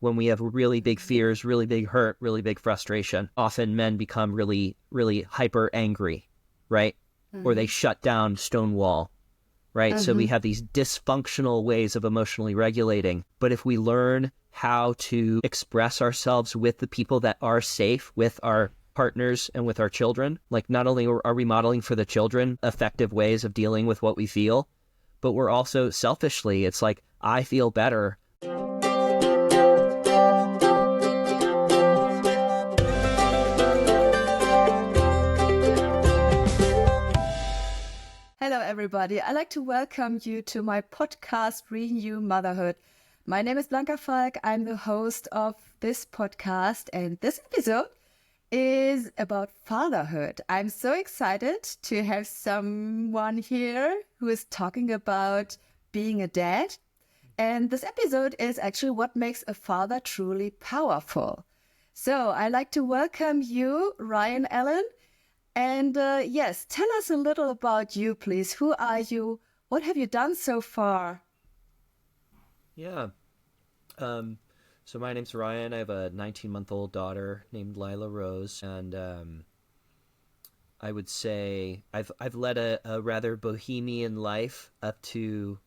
when we have really big fears, really big hurt, really big frustration, often men become really, really hyper angry, right? Or they shut down, stonewall, right? So we have these dysfunctional ways of emotionally regulating. But if we learn how to express ourselves with the people that are safe, with our partners and with our children, like not only are we modeling for the children effective ways of dealing with what we feel, but we're also selfishly, it's like, I feel better. Hello, everybody. I'd like to welcome you to my podcast, Renew Motherhood. My name is Blanka Falk. I'm the host of this podcast, and this episode is about fatherhood. I'm so excited to have someone here who is talking about being a dad. And this episode is actually what makes a father truly powerful. So I'd like to welcome you, Ryan Allen. And yes, tell us a little about you, please. Who are you? What have you done so far? Yeah. So my name's Ryan. I have a 19-month-old daughter named Lila Rose, and I would say I've led a rather bohemian life up to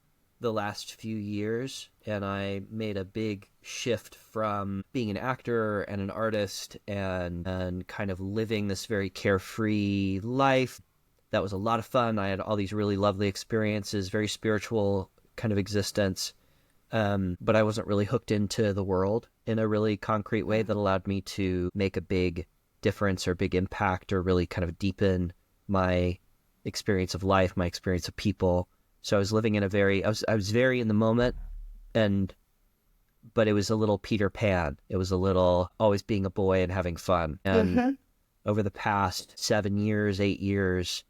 the last few years, and I made a big shift from being an actor and an artist and kind of living this very carefree life. That was a lot of fun. I had all these really lovely experiences, very spiritual kind of existence. But I wasn't really hooked into the world in a really concrete way that allowed me to make a big difference or big impact or really kind of deepen my experience of life, my experience of people. So I was living in I was very in the moment, but it was a little Peter Pan. It was a little always being a boy and having fun. And over the past 7 years, 8 years,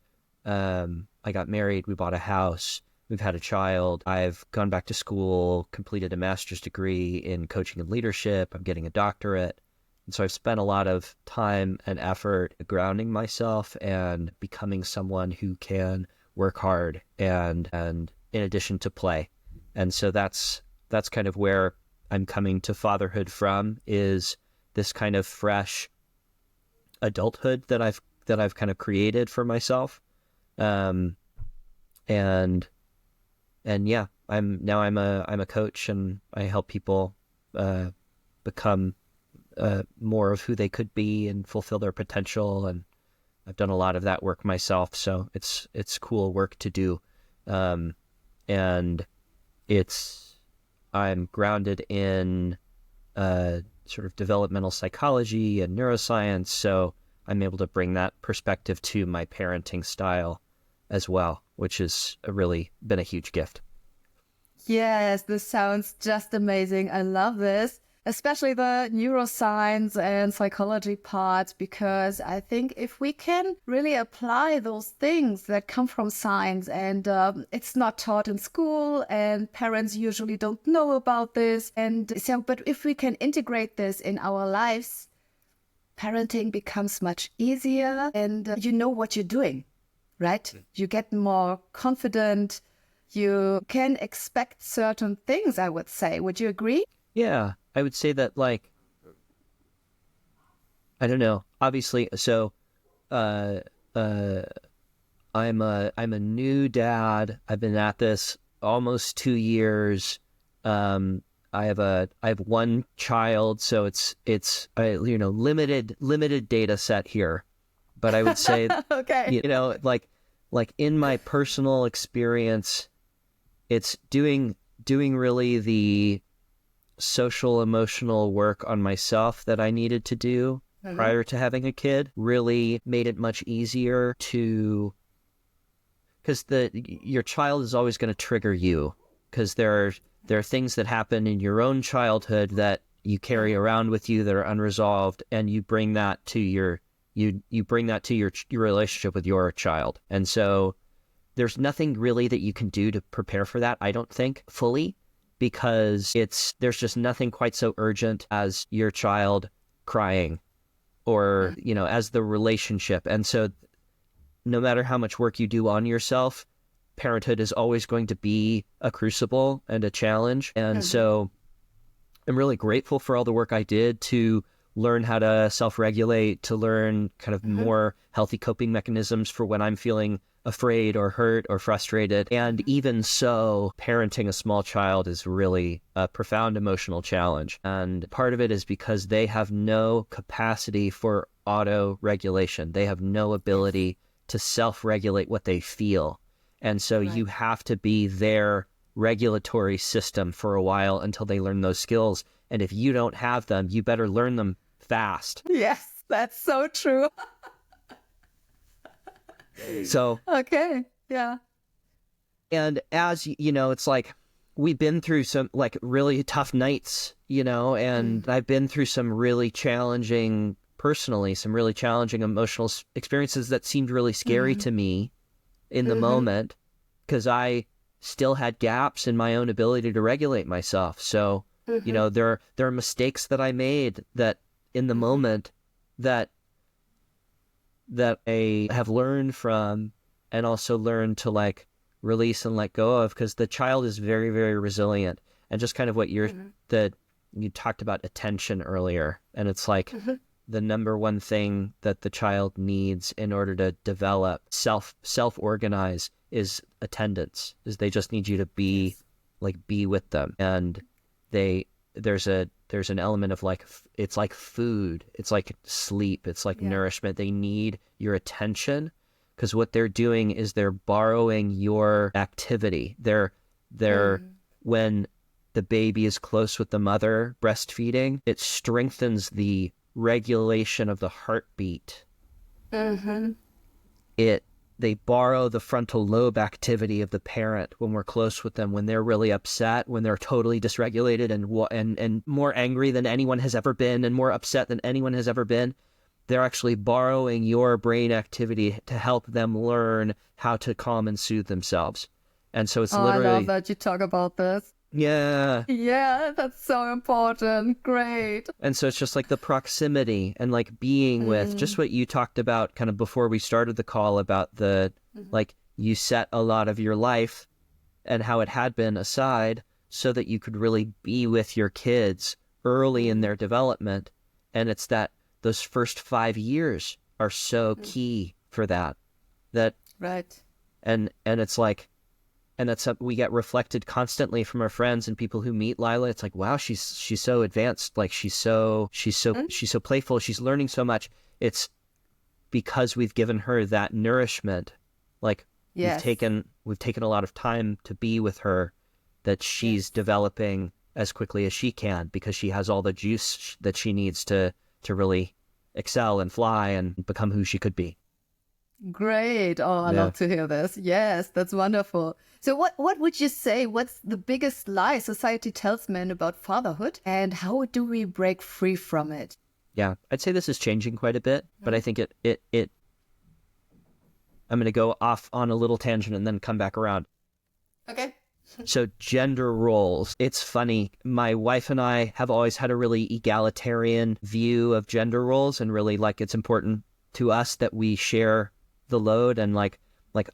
I got married. We bought a house. We've had a child. I've gone back to school, completed a master's degree in coaching and leadership. I'm getting a doctorate. And so I've spent a lot of time and effort grounding myself and becoming someone who can work hard and in addition to play. And so that's kind of where I'm coming to fatherhood from, is this kind of fresh adulthood that I've kind of created for myself. And yeah, I'm a coach, and I help people become more of who they could be and fulfill their potential. And I've done a lot of that work myself, so it's cool work to do. And I'm grounded in sort of developmental psychology and neuroscience, so I'm able to bring that perspective to my parenting style as well, which has really been a huge gift. Yes, this sounds just amazing. I love this, especially the neuroscience and psychology parts, because I think if we can really apply those things that come from science, and it's not taught in school, and parents usually don't know about this. And so, but if we can integrate this in our lives, parenting becomes much easier, and you know what you're doing, right? You get more confident. You can expect certain things, I would say. Would you agree? Yeah, I would say that, like, I don't know. Obviously, so I'm a new dad. I've been at this almost 2 years. I have one child, so it's limited data set here. But I would say Okay. like in my personal experience, it's doing really the social emotional work on myself that I needed to do prior to having a kid really made it much easier to, because your child is always going to trigger you, because there are things that happen in your own childhood that you carry around with you that are unresolved, and you bring that to your relationship with your child. And so there's nothing really that you can do to prepare for that, I don't think, fully, because there's just nothing quite so urgent as your child crying or, as the relationship. And so no matter how much work you do on yourself, parenthood is always going to be a crucible and a challenge. And so am really grateful for all the work I did to learn how to self-regulate, to learn kind of more healthy coping mechanisms for when I'm feeling afraid or hurt or frustrated. And even so, parenting a small child is really a profound emotional challenge. And part of it is because they have no capacity for auto-regulation. They have no ability to self-regulate what they feel. And so you have to be their regulatory system for a while until they learn those skills. And if you don't have them, you better learn them fast. Yes, that's so true. So, Okay. Yeah. and as you know, it's like we've been through some like really tough nights, you know, and I've been through some really challenging, personally, some really challenging emotional experiences that seemed really scary to me in the moment, because I still had gaps in my own ability to regulate myself. So, you know, there are mistakes that I made that in the moment that I have learned from, and also learned to like release and let go of, because the child is very, very resilient. And just kind of what you talked about attention earlier, and it's like the number one thing that the child needs in order to develop self-organize is attendance. Is they just need you to be be with them. And there's an element of like, it's like food, it's like sleep, it's like nourishment. They need your attention, because what they're doing is they're borrowing your activity. They're when the baby is close with the mother breastfeeding, it strengthens the regulation of the heartbeat. They borrow the frontal lobe activity of the parent when we're close with them, when they're really upset, when they're totally dysregulated and more angry than anyone has ever been, and more upset than anyone has ever been. They're actually borrowing your brain activity to help them learn how to calm and soothe themselves. And so it's literally... I love that you talk about this. Yeah. Yeah, that's so important. Great. And so it's just like the proximity and like being with, just what you talked about kind of before we started the call about the, like, you set a lot of your life and how it had been aside so that you could really be with your kids early in their development. And it's that those first 5 years are so key for that. Right. And it's like, and that's something we get reflected constantly from our friends and people who meet Lila. It's like, wow, she's so advanced. Like she's so playful. She's learning so much. It's because we've given her that nourishment. Like we've taken a lot of time to be with her, that she's developing as quickly as she can, because she has all the juice that she needs to really excel and fly and become who she could be. Great. Oh, I love to hear this. Yes, that's wonderful. So what would you say, what's the biggest lie society tells men about fatherhood, and how do we break free from it? Yeah, I'd say this is changing quite a bit, but I think it I'm going to go off on a little tangent and then come back around. Okay. So gender roles. It's funny. My wife and I have always had a really egalitarian view of gender roles, and really like it's important to us that we share the load, and like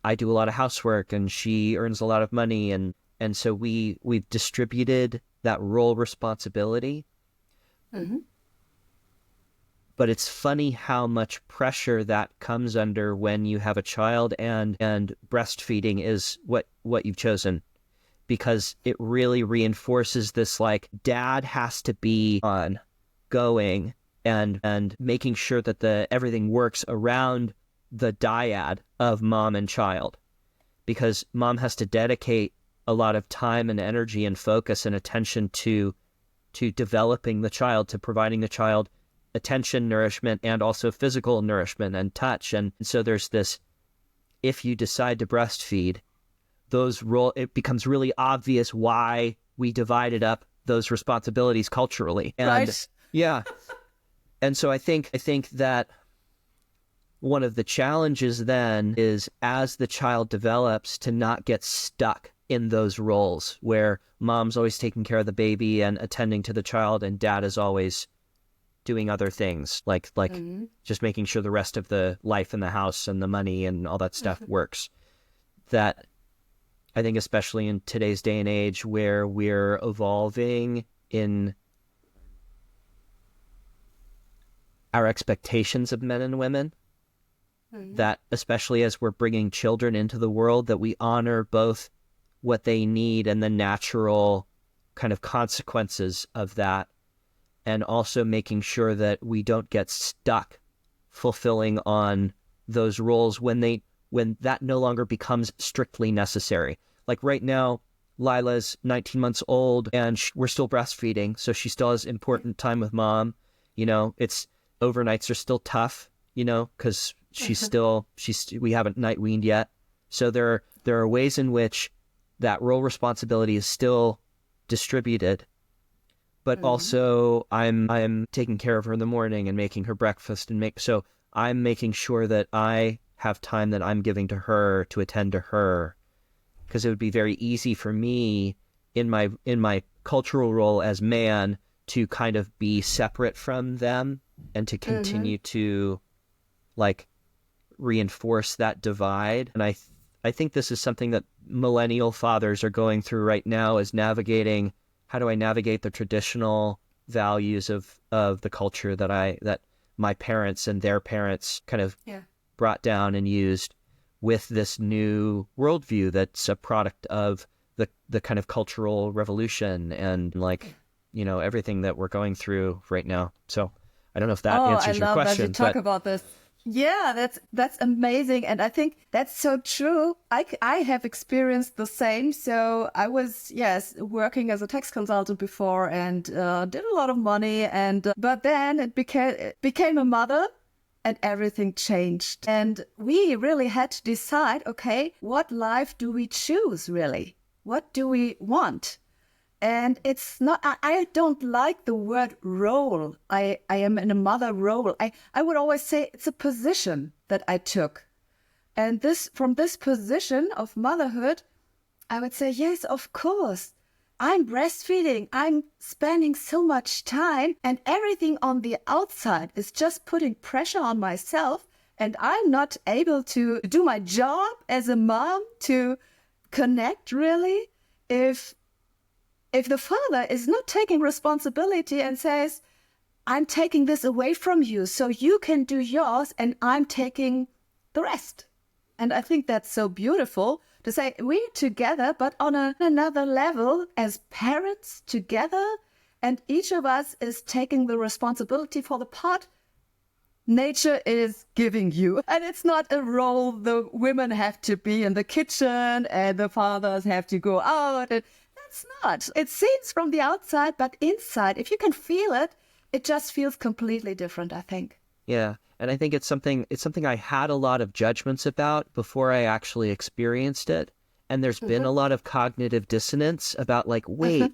I do a lot of housework and she earns a lot of money, and so we've distributed that role responsibility. But it's funny how much pressure that comes under when you have a child, and breastfeeding is what you've chosen, because it really reinforces this like dad has to be on going and making sure that everything works around the dyad of mom and child, because mom has to dedicate a lot of time and energy and focus and attention to developing the child, to providing the child attention, nourishment, and also physical nourishment and touch. And so there's this, if you decide to breastfeed, it becomes really obvious why we divided up those responsibilities culturally. And right. Yeah. And so I think that one of the challenges then is, as the child develops, to not get stuck in those roles where mom's always taking care of the baby and attending to the child, and dad is always doing other things, like just making sure the rest of the life in the house and the money and all that stuff works. That I think, especially in today's day and age where we're evolving in our expectations of men and women, that especially as we're bringing children into the world, that we honor both what they need and the natural kind of consequences of that, and also making sure that we don't get stuck fulfilling on those roles when that no longer becomes strictly necessary. Like right now, Lila's 19 months old and we're still breastfeeding, so she still has important time with mom. It's overnights are still tough, because we haven't night weaned yet. So there are ways in which that role responsibility is still distributed, but also I'm taking care of her in the morning and making her breakfast so I'm making sure that I have time that I'm giving to her to attend to her, because it would be very easy for me in my cultural role as man to kind of be separate from them and to continue to like reinforce that divide. And I think this is something that millennial fathers are going through right now, is navigating, how do I navigate the traditional values of the culture that my parents and their parents kind of brought down and used, with this new worldview that's a product of the kind of cultural revolution and everything that we're going through right now. So I don't know if that answers your question. I love that you talk about this. Yeah, that's amazing. And I think that's so true. I have experienced the same. So I was, working as a tax consultant before and did a lot of money. But then it became a mother and everything changed. And we really had to decide, okay, what life do we choose really? What do we want? And it's not, I don't like the word role. I am in a mother role. I would always say it's a position that I took. And from this position of motherhood, I would say, yes, of course. I'm breastfeeding. I'm spending so much time, and everything on the outside is just putting pressure on myself. And I'm not able to do my job as a mom, to connect really, if the father is not taking responsibility and says, I'm taking this away from you so you can do yours and I'm taking the rest. And I think that's so beautiful to say we're together, but on another level as parents together, and each of us is taking the responsibility for the part nature is giving you. And it's not a role the women have to be in the kitchen and the fathers have to go out. That's not. It seems from the outside, but inside, if you can feel it, it just feels completely different, I think. Yeah. And I think it's something I had a lot of judgments about before I actually experienced it. And there's been a lot of cognitive dissonance about wait,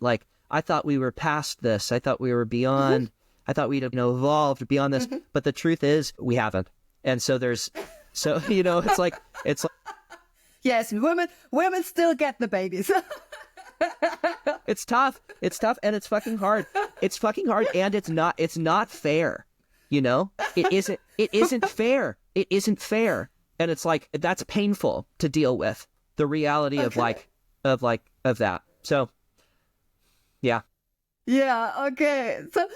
I thought we were past this. I thought we were beyond, I thought we'd evolved beyond this. But the truth is we haven't. And so it's like, yes, women still get the babies. It's tough. And it's fucking hard. And it's not fair. It isn't fair. It isn't fair. And it's like, that's painful to deal with, the reality of that. So, yeah. Yeah. Okay. So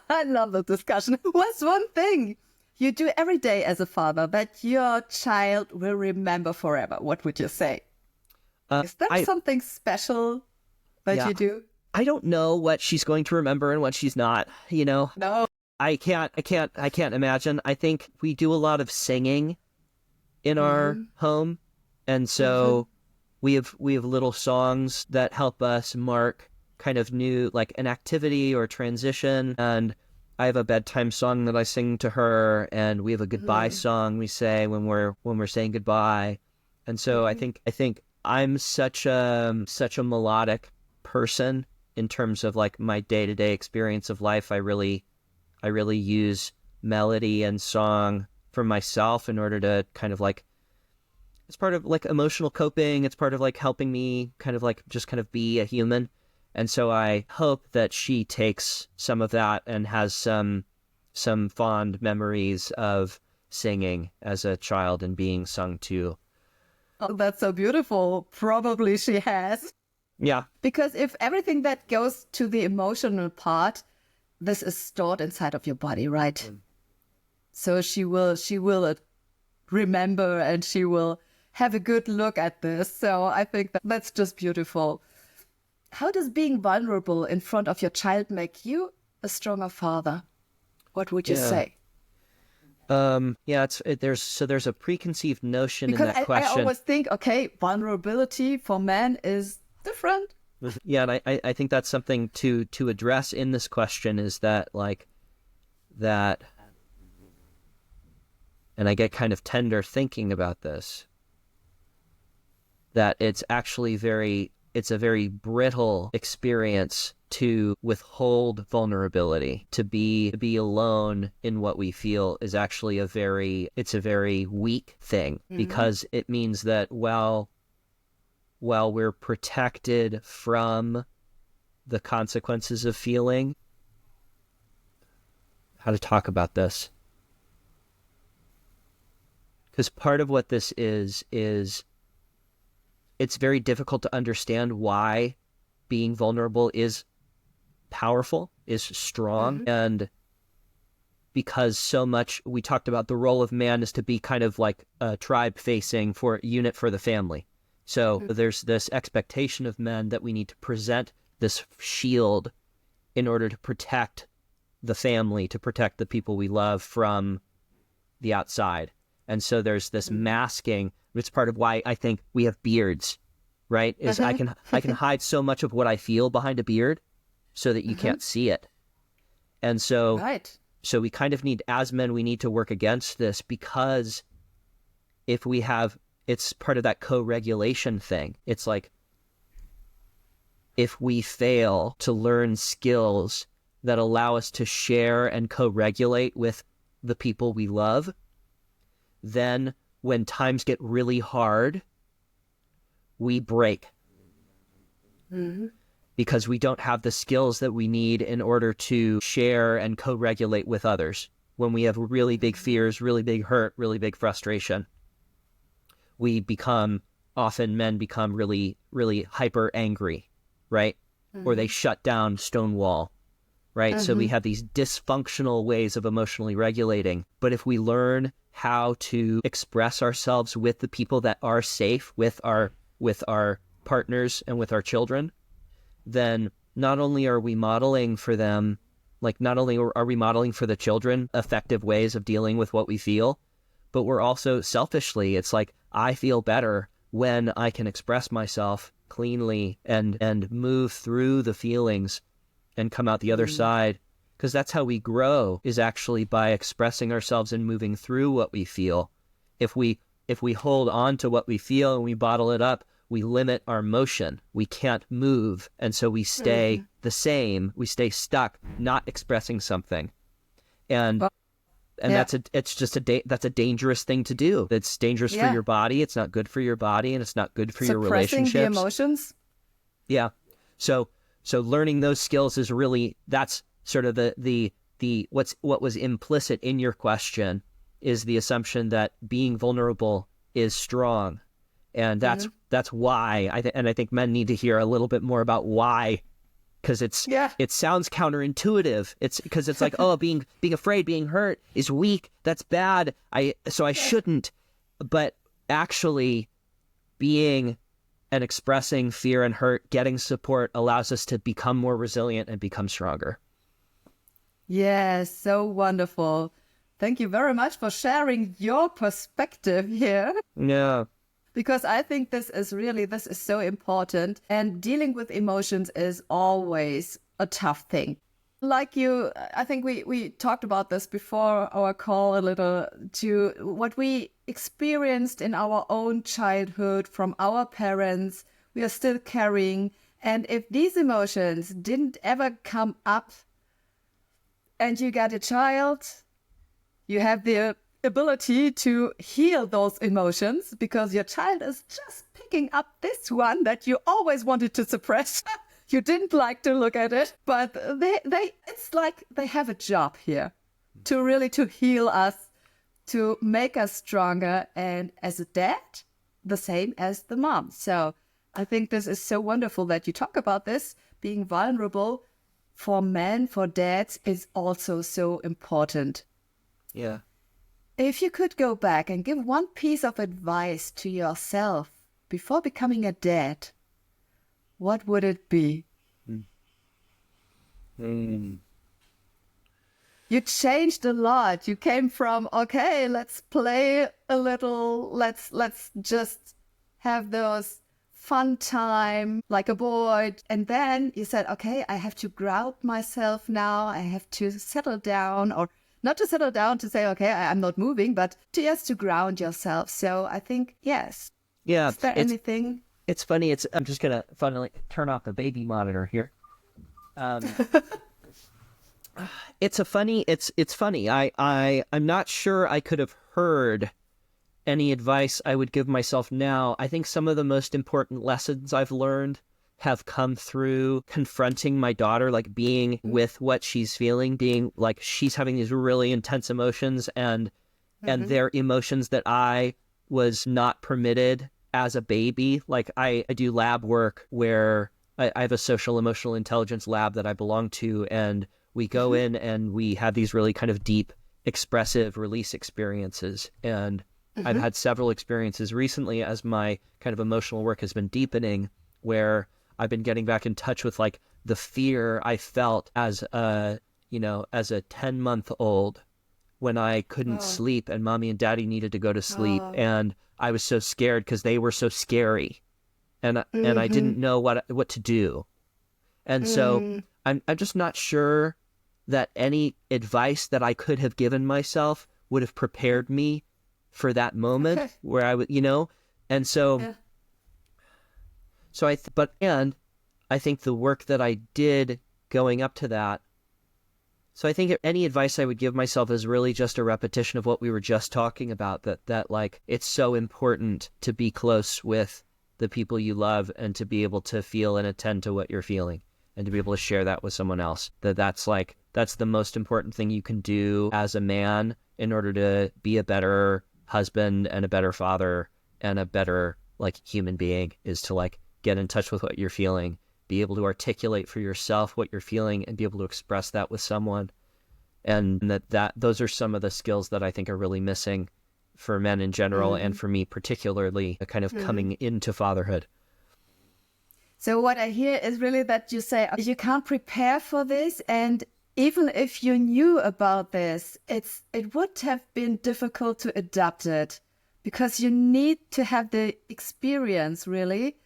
I love the discussion. What's one thing you do every day as a father that your child will remember forever? What would you say? Is there something special that you do? I don't know what she's going to remember and what she's not, No. I can't imagine. I think we do a lot of singing in our home. And so we have little songs that help us mark kind of new, like an activity or transition. And I have a bedtime song that I sing to her, and we have a goodbye song we say when we're saying goodbye. And so I think I'm such a melodic person in terms of my day-to-day experience of life. I really use melody and song for myself in order to kind of it's part of emotional coping. It's part of helping me kind of just kind of be a human. And so I hope that she takes some of that and has some fond memories of singing as a child and being sung to. Oh, that's so beautiful. Probably she has. Yeah. Because if everything that goes to the emotional part, this is stored inside of your body, right? So she will remember, and she will have a good look at this. So I think that's just beautiful. How does being vulnerable in front of your child make you a stronger father? What would you Yeah. say? There's a preconceived notion in Because that I question. always think, okay, vulnerability for men is different. Yeah, and I think that's something to address in this question, is that like that, and I get kind of tender thinking about this, that it's actually it's a very brittle experience to withhold vulnerability. To be alone in what we feel is actually it's a very weak thing, because it means that while we're protected from the consequences of feeling, how to talk about this, because part of what this is it's very difficult to understand why being vulnerable is powerful, is strong. And because so much, we talked about the role of man is to be kind of like a tribe facing for unit for the family. So there's this expectation of men that we need to present this shield in order to protect the family, to protect the people we love from the outside. And so there's this masking. It's part of why I think we have beards, right? Is I can hide so much of what I feel behind a beard so that you can't see it. And so Right. so we kind of need, as men, we need to work against this, because if we have, it's part of that co-regulation thing. It's like, if we fail to learn skills that allow us to share and co-regulate with the people we love, then when times get really hard, we break. Because we don't have the skills that we need in order to share and co-regulate with others. When we have really big fears, really big hurt, really big frustration, men become really, really hyper angry, right? Or they shut down, stonewall, right? So we have these dysfunctional ways of emotionally regulating. But if we learn how to express ourselves with the people that are safe, with our partners and with our children, then not only are we modeling for them, like not only are we modeling for the children effective ways of dealing with what we feel, but we're also selfishly, it's like, I feel better when I can express myself cleanly and move through the feelings and come out the other side. Because that's how we grow, is actually by expressing ourselves and moving through what we feel. If we hold on to what we feel and we bottle it up, we limit our motion. We can't move. And so we stay the same. We stay stuck, not expressing something. And that's a dangerous thing to do. It's dangerous for your body. It's not good for your body, and it's not good for your relationships. Suppressing the emotions. Yeah. So learning those skills is really, that's sort of what was implicit in your question, is the assumption that being vulnerable is strong. And that's why I think men need to hear a little bit more about why, because it sounds counterintuitive. It's because it's like, oh, being afraid, being hurt is weak. That's bad. So I shouldn't. But actually, being and expressing fear and hurt, getting support, allows us to become more resilient and become stronger. Yes, so wonderful. Thank you very much for sharing your perspective here. Yeah. Because I think this is so important. And dealing with emotions is always a tough thing. Like I think we talked about this before our call a little, to what we experienced in our own childhood from our parents, we are still carrying. And if these emotions didn't ever come up and you got a child, you have the ability to heal those emotions, because your child is just picking up this one that you always wanted to suppress. You didn't like to look at it, but it's like they have a job here to heal us, to make us stronger, and as a dad, the same as the mom. So I think this is so wonderful that you talk about this, being vulnerable for men, for dads, is also so important. Yeah. If you could go back and give one piece of advice to yourself before becoming a dad, what would it be? Mm. You changed a lot. You came from, okay, let's play a little, let's just have those fun time like a boy. And then you said, okay, I have to ground myself now. I have to settle down, or not to settle down to say, okay, I'm not moving, but just to ground yourself. So I think, yes. Yeah. Is there anything? It's funny. I'm just gonna finally turn off the baby monitor here. Um, it's funny. I'm not sure I could have heard any advice I would give myself now. I think some of the most important lessons I've learned have come through confronting my daughter, like being with what she's feeling, being like she's having these really intense emotions and they're emotions that I was not permitted as a baby. Like I do lab work where I have a social emotional intelligence lab that I belong to, and we go in and we have these really kind of deep, expressive release experiences. And I've had several experiences recently as my kind of emotional work has been deepening, where I've been getting back in touch with like the fear I felt as a 10-month-old when I couldn't sleep and mommy and daddy needed to go to sleep. And I was so scared because they were so scary, and I didn't know what to do. And so I'm just not sure that any advice that I could have given myself would have prepared me for that moment where I would, and so, and I think the work that I did going up to that. So I think any advice I would give myself is really just a repetition of what we were just talking about, that like, it's so important to be close with the people you love and to be able to feel and attend to what you're feeling and to be able to share that with someone else. That's the most important thing you can do as a man in order to be a better husband and a better father and a better like human being, is to like get in touch with what you're feeling, be able to articulate for yourself what you're feeling and be able to express that with someone. And that those are some of the skills that I think are really missing for men in general and for me particularly, kind of coming into fatherhood. So what I hear is really that you say you can't prepare for this, and even if you knew about this, it would have been difficult to adapt it, because you need to have the experience really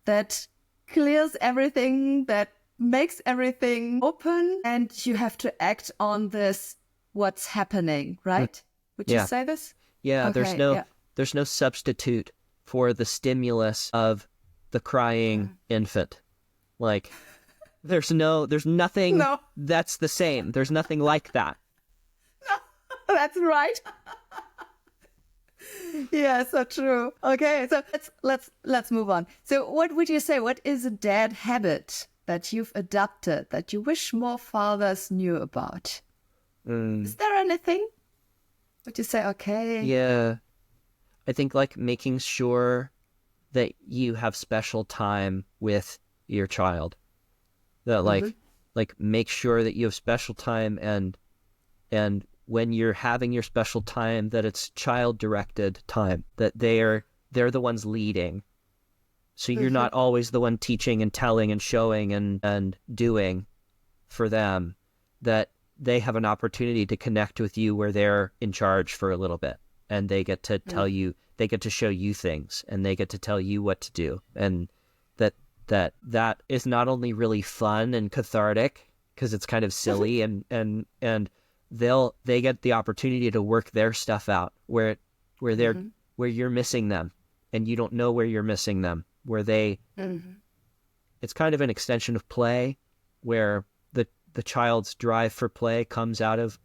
that clears everything, that makes everything open, and you have to act on this, what's happening, right? Would you say this? Yeah, Okay, there's no substitute for the stimulus of the crying infant. Like there's nothing No, that's the same. There's nothing like that. that's right. Yeah, so true. Okay, so let's move on. So what would you say? What is a dad habit that you've adopted that you wish more fathers knew about? Is there anything? Would you say, okay? Yeah. I think like making sure that you have special time with your child. That like make sure that you have special time, and when you're having your special time, that it's child directed time, that they're the ones leading. So you're not always the one teaching and telling and showing and doing for them, that they have an opportunity to connect with you where they're in charge for a little bit, and they get to tell you, they get to show you things, and they get to tell you what to do. And that is not only really fun and cathartic because it's kind of silly, and they get the opportunity to work their stuff out where you're missing them and you don't know where you're missing them, where it's kind of an extension of play, where the child's drive for play comes out of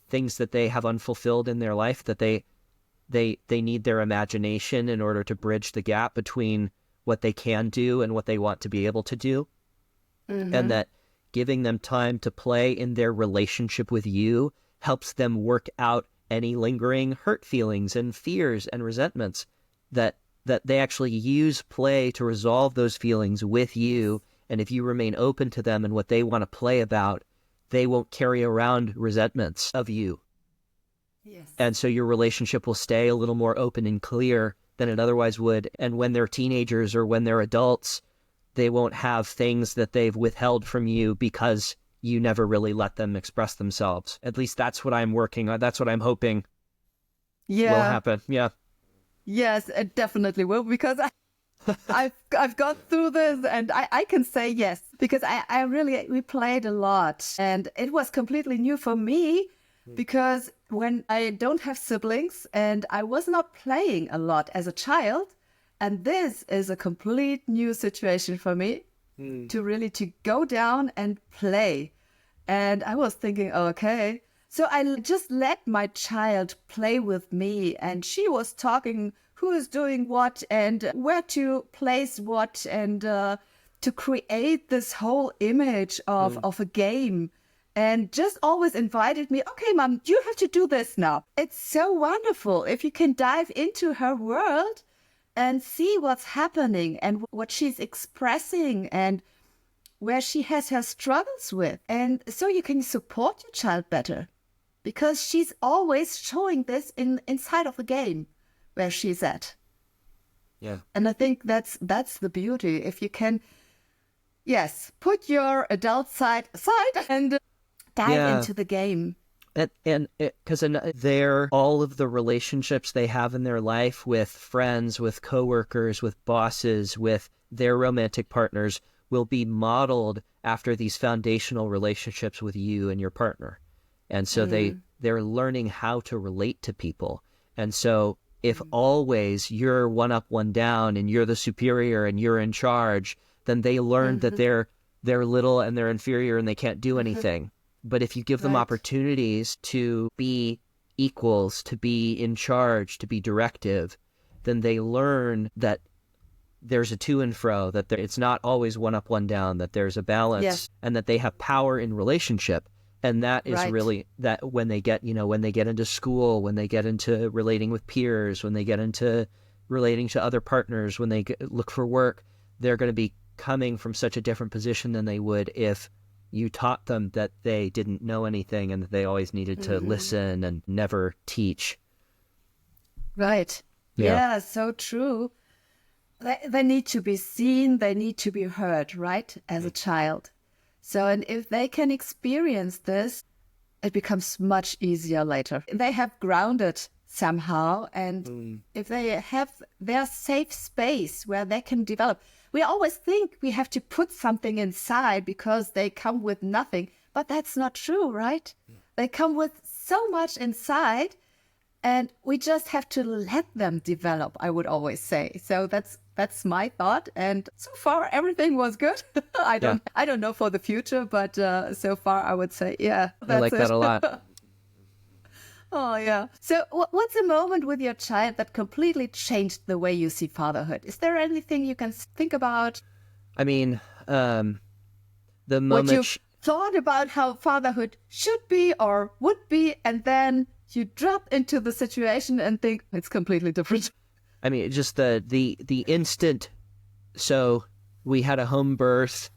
things that they have unfulfilled in their life, that they need their imagination in order to bridge the gap between what they can do and what they want to be able to do. And that giving them time to play in their relationship with you helps them work out any lingering hurt feelings and fears and resentments, that they actually use play to resolve those feelings with you And if you remain open to them and what they want to play about, they won't carry around resentments of you. Yes. And so your relationship will stay a little more open and clear than it otherwise would. And when they're teenagers or when they're adults, they won't have things that they've withheld from you because you never really let them express themselves. At least that's what I'm working on. That's what I'm hoping will happen. Yeah. Yes, it definitely will, because I've gone through this, and I can say yes, because we played a lot, and it was completely new for me, because when I don't have siblings and I was not playing a lot as a child, and this is a complete new situation for me to go down and play. And I was thinking, okay. So I just let my child play with me, and she was talking who is doing what and where to place what, and to create this whole image of a game. And just always invited me, okay, Mom, you have to do this now. It's so wonderful if you can dive into her world and see what's happening and what she's expressing and where she has her struggles with. And so you can support your child better, because she's always showing this inside of the game where she's at. Yeah. And I think that's the beauty. If you can, yes, put your adult side aside and dive into the game. And because they're all of the relationships they have in their life with friends, with coworkers, with bosses, with their romantic partners will be modeled after these foundational relationships with you and your partner. And so they're learning how to relate to people. And so if always you're one up, one down, and you're the superior and you're in charge, then they learn that they're little and they're inferior and they can't do anything. But if you give them opportunities to be equals, to be in charge, to be directive, then they learn that there's a to and fro, that it's not always one up, one down, that there's a balance, and that they have power in relationship. And that is really that when they get into school, when they get into relating with peers, when they get into relating to other partners, when they look for work, they're going to be coming from such a different position than they would if you taught them that they didn't know anything and that they always needed to listen and never teach. Right. Yeah, so true. They need to be seen, they need to be heard, right, as a child. So, and if they can experience this, it becomes much easier later. They have grounded somehow, and if they have their safe space where they can develop. We always think we have to put something inside because they come with nothing, but that's not true, right? They come with so much inside, and we just have to let them develop, I would always say. So that's my thought, and so far everything was good. I don't know for the future, but so far I would say that's I like that a lot. Oh yeah. So what's a moment with your child that completely changed the way you see fatherhood? Is there anything you can think about? I mean, the moment what you thought about how fatherhood should be or would be, and then you drop into the situation and think it's completely different. I mean, just the instant. So we had a home birth.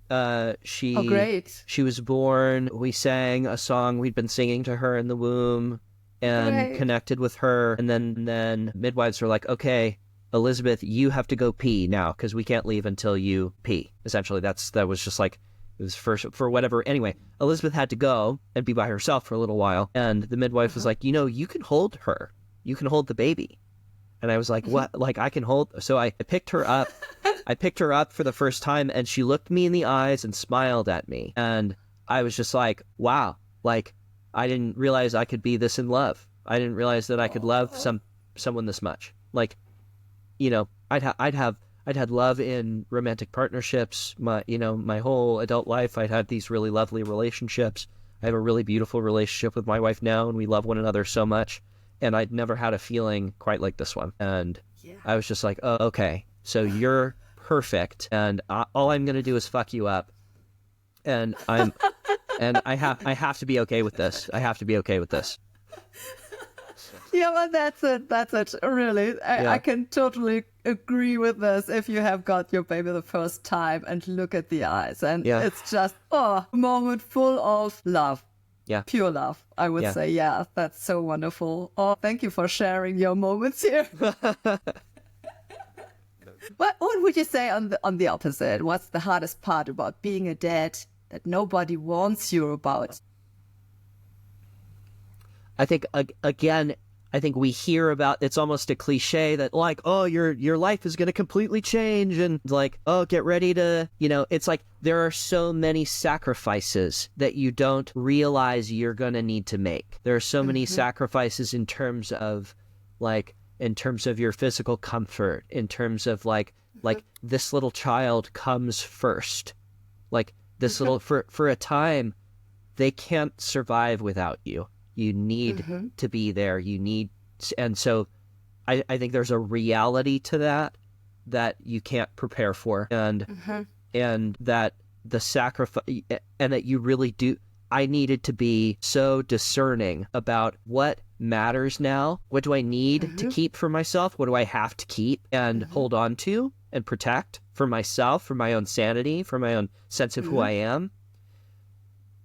Great. She was born. We sang a song we'd been singing to her in the womb and connected with her. And then midwives were like, okay, Elizabeth, you have to go pee now because we can't leave until you pee. Essentially, that was just like, it was first for whatever. Anyway, Elizabeth had to go and be by herself for a little while. And the midwife was like, you can hold her. You can hold the baby. And I was like, what? Like, I can hold? So I picked her up. I picked her up for the first time, and she looked me in the eyes and smiled at me. And I was just like, wow. Like, I didn't realize I could be this in love. I didn't realize that I could love someone this much. Like, I'd had love in romantic partnerships. My whole adult life, I'd had these really lovely relationships. I have a really beautiful relationship with my wife now, and we love one another so much. And I'd never had a feeling quite like this one. And I was just like, oh, okay, so you're perfect. And all I'm going to do is fuck you up. And I have to be okay with this. I have to be okay with this. Yeah, well, that's it. That's it. Really. I Yeah. can totally agree with this. If you have got your baby the first time and look at the eyes, and Yeah. it's just, oh, a moment full of love. Yeah. Pure love, I would Yeah. say. Yeah, that's so wonderful. Oh, thank you for sharing your moments here. What would you say on the opposite? What's the hardest part about being a dad that nobody warns you about? I think again, I think we hear about, it's almost a cliche that like, oh, your life is going to completely change, and like, oh, get ready to, it's like there are so many sacrifices that you don't realize you're going to need to make. There are so many sacrifices in terms of your physical comfort, in terms of like this little child comes first. Like this little, for a time, they can't survive without you. You need to be there. And so I think there's a reality to that you can't prepare for, and that the sacrifice, and that you really do. I needed to be so discerning about what matters now. What do I need to keep for myself? What do I have to keep and hold on to and protect for myself, for my own sanity, for my own sense of who I am?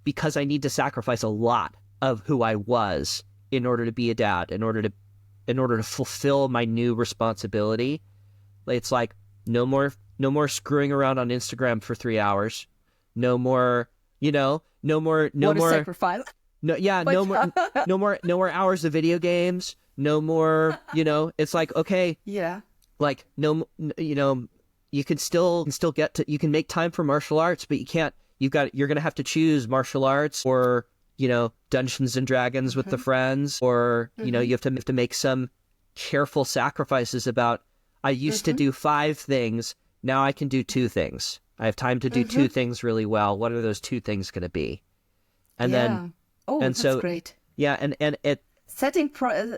Because I need to sacrifice a lot of who I was in order to be a dad, in order to fulfill my new responsibility. It's like no more screwing around on Instagram for 3 hours. No more, no What a more sacrifice. no, yeah, no more hours of video games. No more, it's like, okay, Yeah. like you can still you can make time for martial arts, but you're going to have to choose martial arts or, Dungeons and Dragons with the friends, or, you have to make some careful sacrifices about, I used to do 5 things. Now I can do 2 things. I have time to do 2 things really well. What are those 2 things going to be? And then, that's so, great. yeah. And it,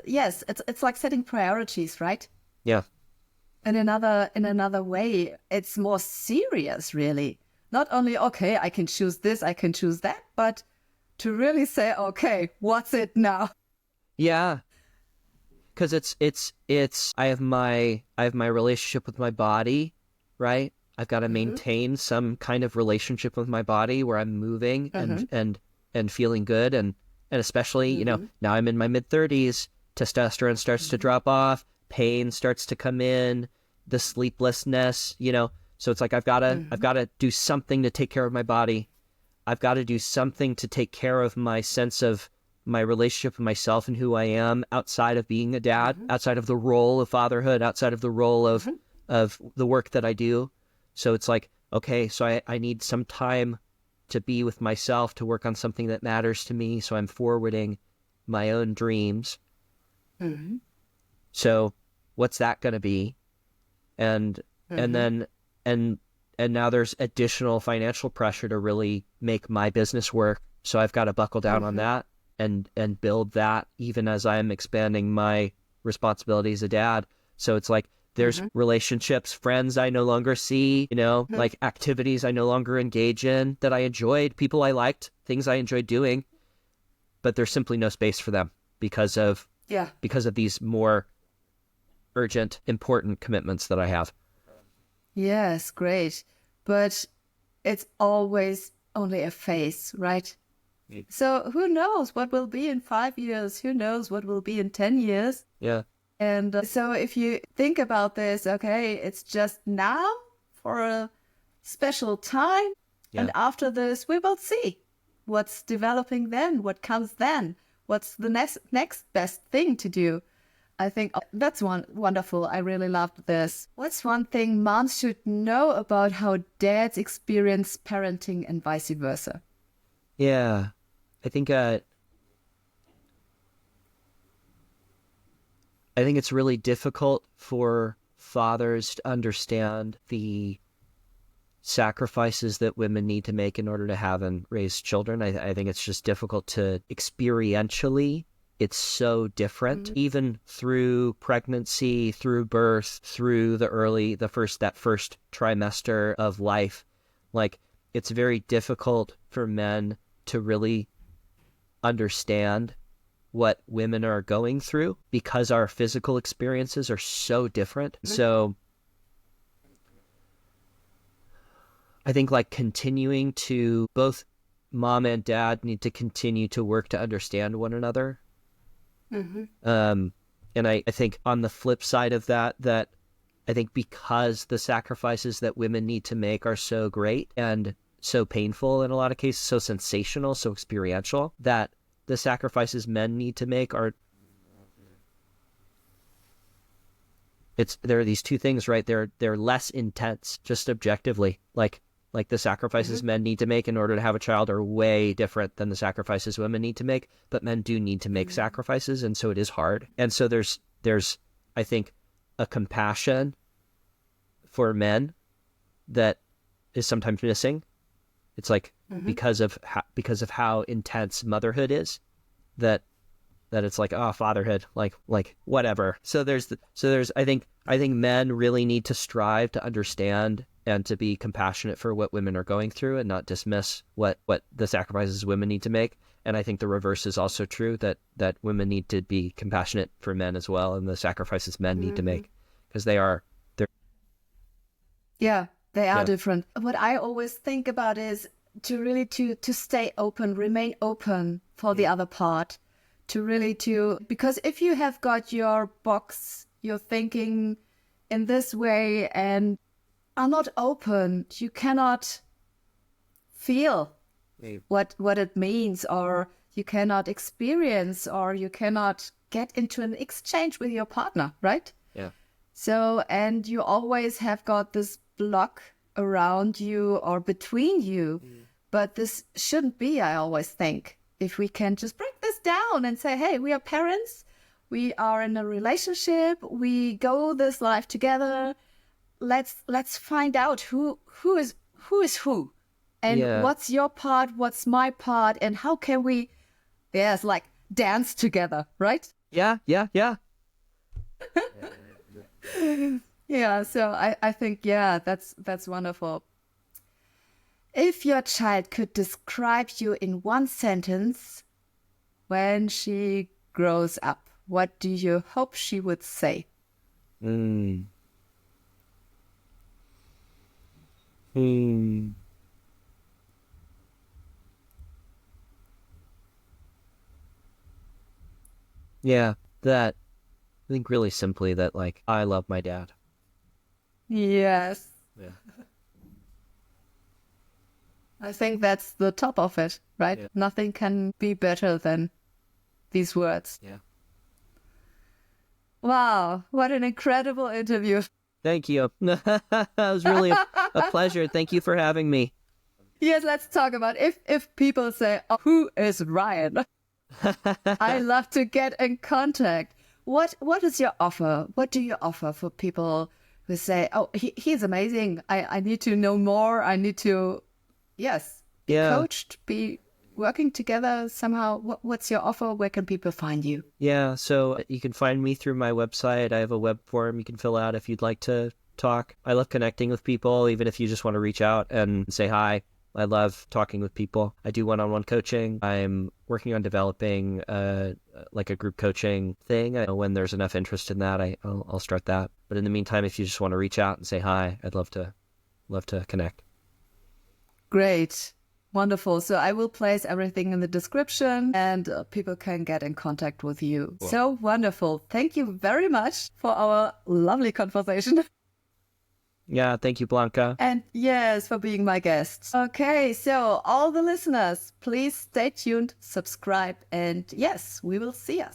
yes, it's like setting priorities, right? yeah. In another way, it's more serious, really. Not only, okay, I can choose this, I can choose that, but to really say, okay, what's it now? Yeah. Because I have my relationship with my body, right? I've got to maintain some kind of relationship with my body where I'm moving and feeling good, and especially, now I'm in my mid-30s, testosterone starts to drop off, pain starts to come in, the sleeplessness, so it's like I've got to do something to take care of my body. I've got to do something to take care of my sense of my relationship with myself and who I am outside of being a dad, outside of the role of fatherhood, outside of the role of the work that I do. So it's like, okay, so I need some time to be with myself, to work on something that matters to me. So I'm forwarding my own dreams. So what's that going to be? And then now there's additional financial pressure to really make my business work. So I've got to buckle down on that and build that, even as I'm expanding my responsibility as a dad. So it's like there's relationships, friends I no longer see, like activities I no longer engage in that I enjoyed, people I liked, things I enjoyed doing, but there's simply no space for them because of these more urgent, important commitments that I have. Yes, great. But it's always only a phase, right? So who knows what will be in 5 years? Who knows what will be in 10 years? Yeah. And so if you think about this, okay, it's just now for a special time. Yeah. And after this, we will see what's developing then, what comes then, what's the next best thing to do. I think that's wonderful. I really loved this. What's one thing moms should know about how dads experience parenting and vice versa? Yeah. I think it's really difficult for fathers to understand the sacrifices that women need to make in order to have and raise children. I think it's just difficult to experientially. It's so different, even through pregnancy, through birth, through that first trimester of life. Like, it's very difficult for men to really understand what women are going through because our physical experiences are so different. So I think like continuing to both mom and dad need to continue to work to understand one another. And I think on the flip side of that I think because the sacrifices that women need to make are so great and so painful in a lot of cases, so sensational, so experiential, that the sacrifices men need to make there are these two things, right? They're less intense, just objectively. Like the sacrifices men need to make in order to have a child are way different than the sacrifices women need to make, but men do need to make sacrifices, and so it is hard. And so there's I think a compassion for men that is sometimes missing. It's like because of how intense motherhood is, that it's like, oh, fatherhood, like whatever. So there's I think men really need to strive to understand and to be compassionate for what women are going through and not dismiss what the sacrifices women need to make. And I think the reverse is also true, that women need to be compassionate for men as well, and the sacrifices men need to make, because they're they are different. What I always think about is to really to stay open, remain open for the other part, because if you have got your box, you're thinking in this way and are not open, you cannot feel what it means, or you cannot experience, or you cannot get into an exchange with your partner, right? Yeah. So, and you always have got this block around you or between you, but this shouldn't be, I always think. If we can just break this down and say, hey, we are parents, we are in a relationship, we go this life together, let's find out who is who, and what's your part, what's my part, and how can we like dance together, right? Yeah. Yeah, so I think that's wonderful. If your child could describe you in one sentence when she grows up, what do you hope she would say? Yeah, that, I think really simply that, like, I love my dad. Yes. Yeah. I think that's the top of it, right? Yeah. Nothing can be better than these words. Yeah. Wow, what an incredible interview. Thank you. It was really a pleasure. Thank you for having me. Yes, let's talk about if people say, oh, who is Ryan? I love to get in contact. What is your offer? What do you offer for people who say, oh, he's amazing. I need to know more. I need to, be coached, be working together somehow. What's your offer? Where can people find you? Yeah, so you can find me through my website. I have a web form you can fill out if you'd like to talk. I love connecting with people, even if you just want to reach out and say hi. I love talking with people. I do one-on-one coaching. I'm working on developing like a group coaching thing. When there's enough interest in that, I'll start that. But in the meantime, if you just want to reach out and say hi, I'd love to connect. Great. Wonderful. So I will place everything in the description, and people can get in contact with you. Cool. So wonderful. Thank you very much for our lovely conversation. Yeah, thank you, Blanka. And yes, for being my guest. Okay, so all the listeners, please stay tuned, subscribe, and yes, we will see us.